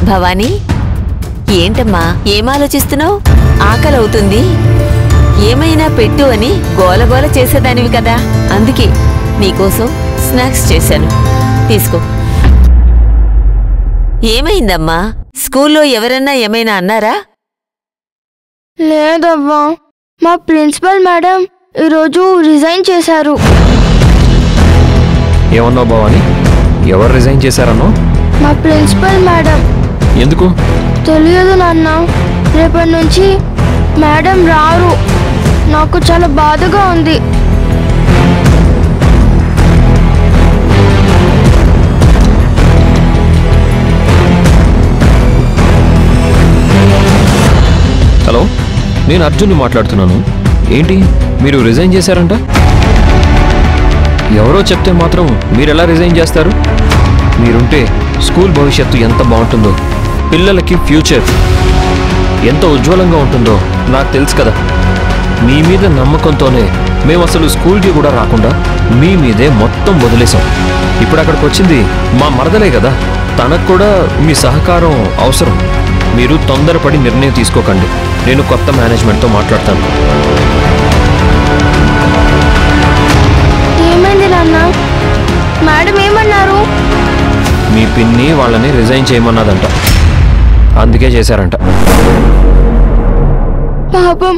భవానీ, ఏంటమ్మా ఏం ఆలోచిస్తున్నావు? ఆకలవుతుంది, ఏమైనా పెట్టు అని గోలగోల చేసేదానివి కదా, అందుకే నీకోసం స్నాక్స్ చేశాను, తీసుకో. ఏమైందమ్మా? స్కూల్లో ఎవరన్నా ఏమైనా అన్నారా? లేదవ్వా, మా ప్రిన్సిపల్ మేడం ఈరోజు రిజైన్ చేశారు. ఏమన్నావు భవాని? ఎవరు రిజైన్ చేశారన్నో? మా ప్రిన్సిపల్ మేడం. ఎందుకు తెలియదు నాన్న, రేపటి నుంచి మేడం రారు. నాకు చాలా బాధగా ఉంది. హలో, నేను అర్జున్ని మాట్లాడుతున్నాను. ఏంటి మీరు రిజైన్ చేశారంట? ఎవరో చెప్తే మాత్రం మీరెలా రిజైన్ చేస్తారు? మీరుంటే స్కూల్ భవిష్యత్తు ఎంత బాగుంటుందో, పిల్లలకి ఫ్యూచర్ ఎంత ఉజ్వలంగా ఉంటుందో నాకు తెలుసు కదా. మీ మీద నమ్మకంతోనే మేము అసలు స్కూల్కి కూడా రాకుండా మీ మీదే మొత్తం వదిలేసాం. ఇప్పుడు అక్కడికి వచ్చింది మా మరదలే కదా, తనకు కూడా మీ సహకారం అవసరం. మీరు తొందరపడి నిర్ణయం తీసుకోకండి, నేను కొత్త మేనేజ్మెంట్తో మాట్లాడతాను. ఏమైంది నాన్న? మేడం ఏమన్నారు? మీ పిన్ని వాళ్ళని రిజైన్ చేయమన్నదంట, అందుకే చేశారంట. పాపం,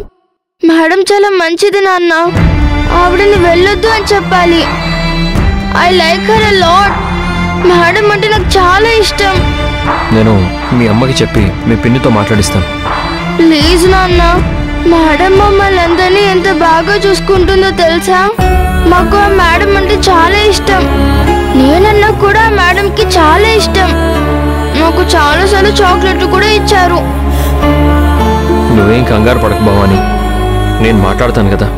మేడం చాలా మంచిది నాన్న, ఆవిడని వెళ్ళొద్దు అని చెప్పాలి. I like her a lot. Madam అంటే నాకు చాలా ఇష్టం. నేను మీ అమ్మకి చెప్పి మీ పిన్నితో మాట్లాడిస్తాను. ప్లీజ్ నాన్న, మేడం మమ్మల్ని అందరినీ ఎంత బాగా చూసుకుంటుందో తెలుసా? మాకు ఆ మేడం అంటే చాలా ఇష్టం. నేనన్నా కూడా ఆ మేడంకి చాలా ఇష్టం. నాకు చాలాసార్లు చాక్లెట్లు కూడా ఇచ్చారు. నువ్వేం కంగారు పడకు భవాని, నేను మాట్లాడతాను కదా.